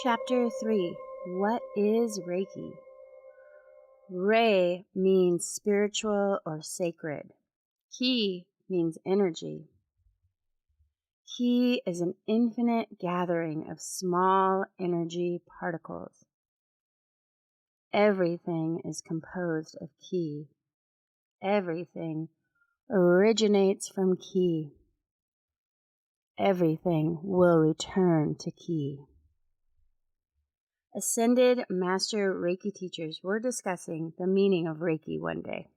Chapter 3. What is Reiki? Rei means spiritual or sacred. Ki means energy. Ki is an infinite gathering of small energy particles. Everything is composed of Ki. Everything originates from Ki. Everything will return to Ki. Ascended Master Reiki teachers were discussing the meaning of Reiki one day.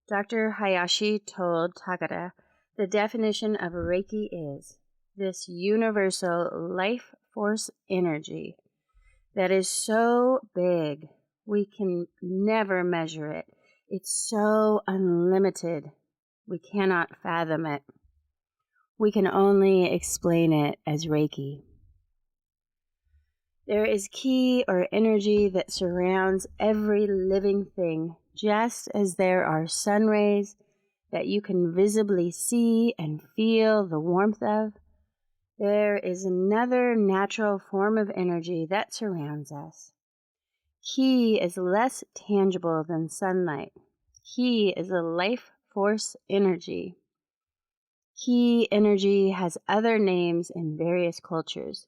Dr. Hayashi told Takada the definition of Reiki is this universal life force energy that is so big we can never measure it. It's so unlimited we cannot fathom it. We can only explain it as Reiki. There is Ki or energy that surrounds every living thing, just as there are sun rays that you can visibly see and feel the warmth of. There is another natural form of energy that surrounds us. Ki is less tangible than sunlight. Ki is a life force energy. Ki energy has other names in various cultures.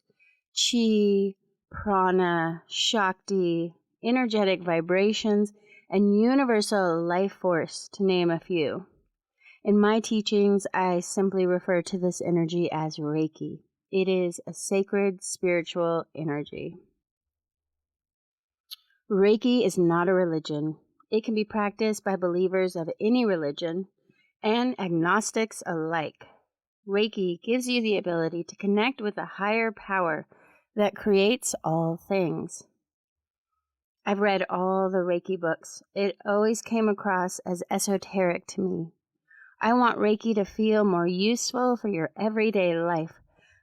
Chi, prana, shakti, energetic vibrations, and universal life force, to name a few. In my teachings, I simply refer to this energy as Reiki. It is a sacred spiritual energy. Reiki is not a religion. It can be practiced by believers of any religion and agnostics alike. Reiki gives you the ability to connect with a higher power that creates all things. I've read all the Reiki books. It always came across as esoteric to me. I want Reiki to feel more useful for your everyday life,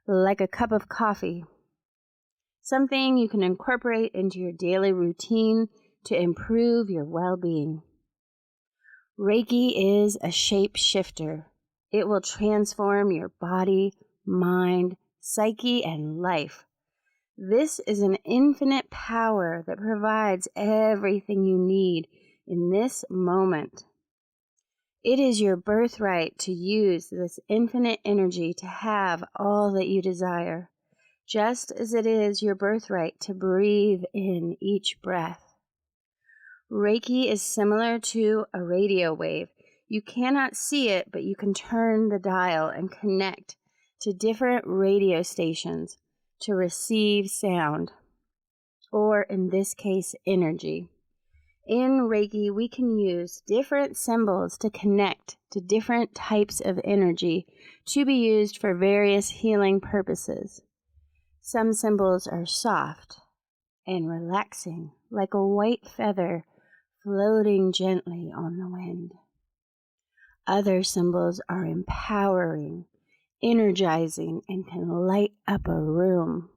like a cup of coffee. Something you can incorporate into your daily routine to improve your well-being. Reiki is a shape shifter. It will transform your body, mind, psyche, and life. This is an infinite power that provides everything you need in this moment. It is your birthright to use this infinite energy to have all that you desire, just as it is your birthright to breathe in each breath. Reiki is similar to a radio wave. You cannot see it, but you can turn the dial and connect to different radio stations to receive sound, or in this case, energy. In Reiki, we can use different symbols to connect to different types of energy to be used for various healing purposes. Some symbols are soft and relaxing, like a white feather floating gently on the wind. Other symbols are empowering, energizing, and can light up a room.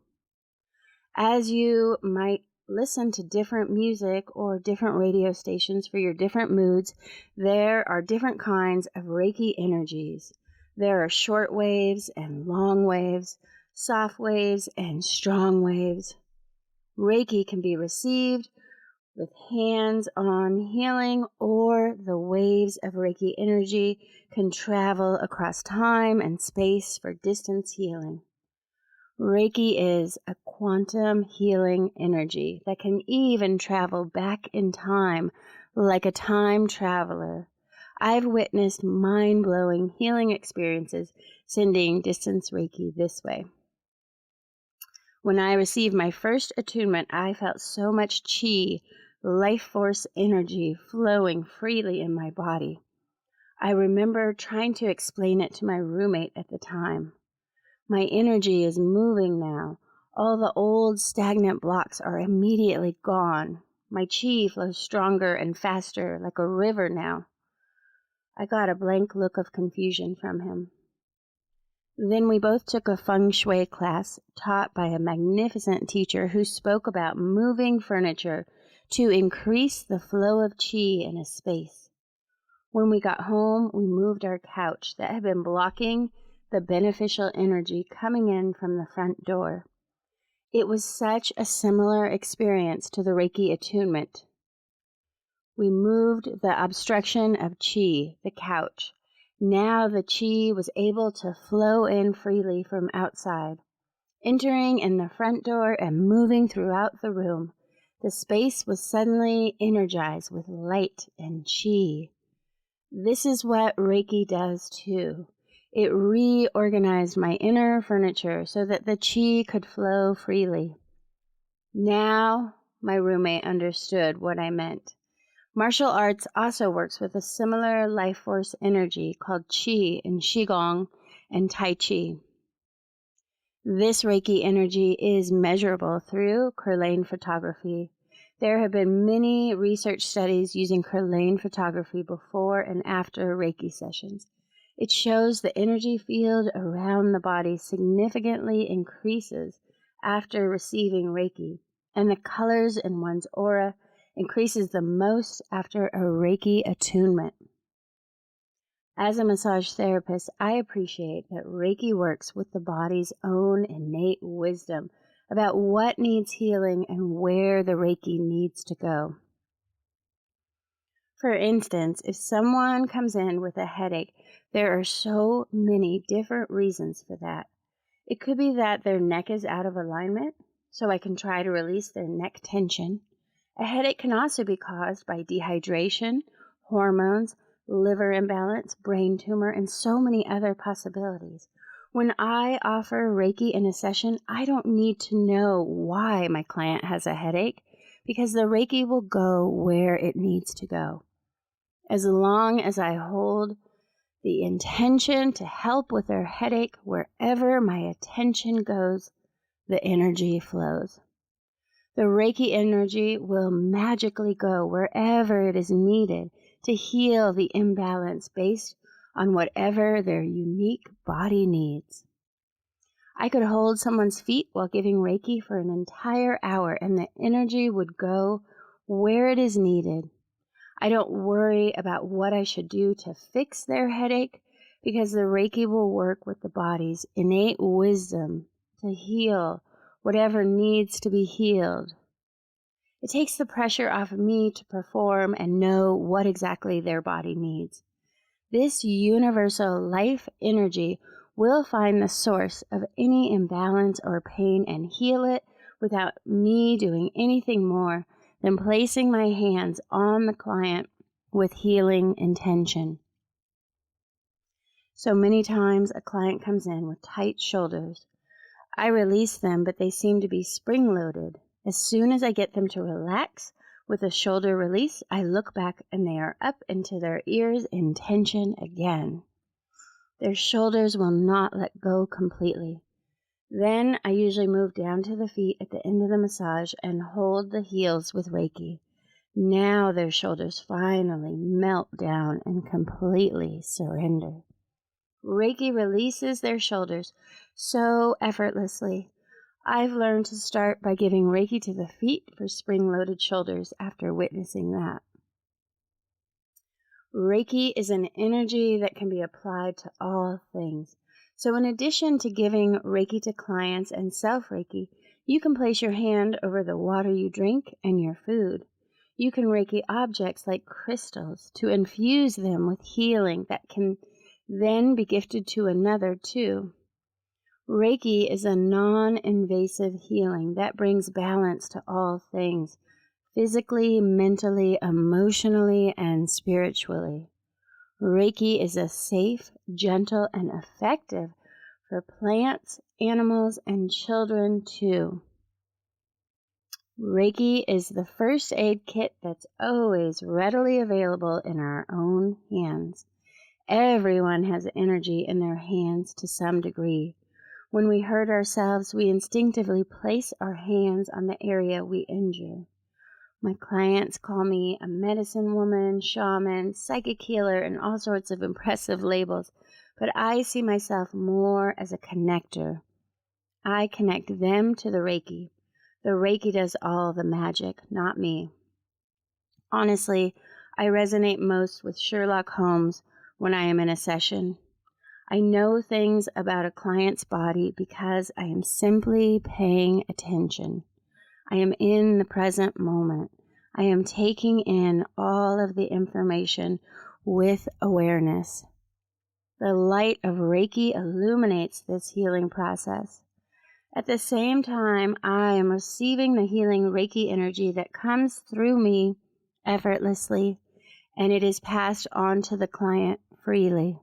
As you might listen to different music or different radio stations for your different moods, there are different kinds of Reiki energies. There are short waves and long waves, soft waves and strong waves. Reiki can be received with hands-on healing, or the waves of Reiki energy can travel across time and space for distance healing. Reiki is a quantum healing energy that can even travel back in time like a time traveler. I've witnessed mind-blowing healing experiences sending distance Reiki this way. When I received my first attunement, I felt so much chi, life force energy flowing freely in my body. I remember trying to explain it to my roommate at the time. My energy is moving now. All the old stagnant blocks are immediately gone. My chi flows stronger and faster like a river now. I got a blank look of confusion from him. Then we both took a feng shui class taught by a magnificent teacher who spoke about moving furniture to increase the flow of chi in a space. When we got home, we moved our couch that had been blocking the beneficial energy coming in from the front door. It was such a similar experience to the Reiki attunement. We moved the obstruction of chi, the couch. Now the chi was able to flow in freely from outside, entering in the front door and moving throughout the room. The space was suddenly energized with light and chi. This is what Reiki does too. It reorganized my inner furniture so that the chi could flow freely. Now my roommate understood what I meant. Martial arts also works with a similar life force energy called Qi in Qigong and Tai Chi. This Reiki energy is measurable through Kerlane photography. There have been many research studies using Kerlane photography before and after Reiki sessions. It shows the energy field around the body significantly increases after receiving Reiki, and the colors in one's aura increases the most after a Reiki attunement. As a massage therapist, I appreciate that Reiki works with the body's own innate wisdom about what needs healing and where the Reiki needs to go. For instance, if someone comes in with a headache, there are so many different reasons for that. It could be that their neck is out of alignment, so I can try to release their neck tension. A headache can also be caused by dehydration, hormones, liver imbalance, brain tumor, and so many other possibilities. When I offer Reiki in a session, I don't need to know why my client has a headache because the Reiki will go where it needs to go. As long as I hold the intention to help with their headache, wherever my attention goes, the energy flows. The Reiki energy will magically go wherever it is needed to heal the imbalance based on whatever their unique body needs. I could hold someone's feet while giving Reiki for an entire hour and the energy would go where it is needed. I don't worry about what I should do to fix their headache because the Reiki will work with the body's innate wisdom to heal whatever needs to be healed. It takes the pressure off of me to perform and know what exactly their body needs. This universal life energy will find the source of any imbalance or pain and heal it without me doing anything more than placing my hands on the client with healing intention. So many times a client comes in with tight shoulders. I release them, but they seem to be spring-loaded. As soon as I get them to relax with a shoulder release, I look back and they are up into their ears in tension again. Their shoulders will not let go completely. Then I usually move down to the feet at the end of the massage and hold the heels with Reiki. Now their shoulders finally melt down and completely surrender. Reiki releases their shoulders so effortlessly. I've learned to start by giving Reiki to the feet for spring-loaded shoulders after witnessing that. Reiki is an energy that can be applied to all things. So in addition to giving Reiki to clients and self-Reiki, you can place your hand over the water you drink and your food. You can Reiki objects like crystals to infuse them with healing that can then be gifted to another too. Reiki is a non-invasive healing that brings balance to all things, physically, mentally, emotionally, and spiritually. Reiki is a safe, gentle, and effective for plants, animals, and children too. Reiki is the first aid kit that's always readily available in our own hands. Everyone has energy in their hands to some degree. When we hurt ourselves, we instinctively place our hands on the area we injure. My clients call me a medicine woman, shaman, psychic healer, and all sorts of impressive labels, but I see myself more as a connector. I connect them to the Reiki. The Reiki does all the magic, not me. Honestly, I resonate most with Sherlock Holmes when I am in a session. I know things about a client's body because I am simply paying attention. I am in the present moment. I am taking in all of the information with awareness. The light of Reiki illuminates this healing process. At the same time, I am receiving the healing Reiki energy that comes through me effortlessly, and it is passed on to the client freely.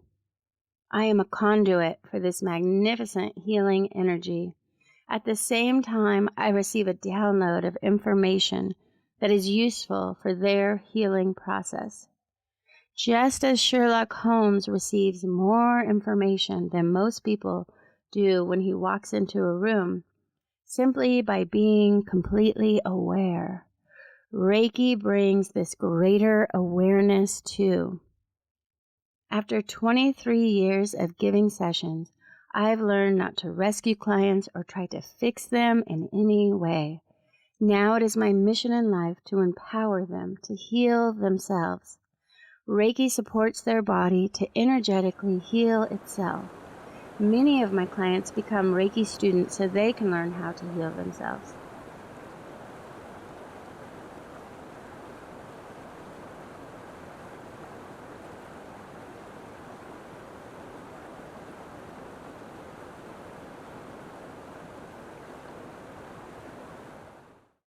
I am a conduit for this magnificent healing energy. At the same time, I receive a download of information that is useful for their healing process. Just as Sherlock Holmes receives more information than most people do when he walks into a room, simply by being completely aware, Reiki brings this greater awareness too. After 23 years of giving sessions, I've learned not to rescue clients or try to fix them in any way. Now it is my mission in life to empower them to heal themselves. Reiki supports their body to energetically heal itself. Many of my clients become Reiki students so they can learn how to heal themselves.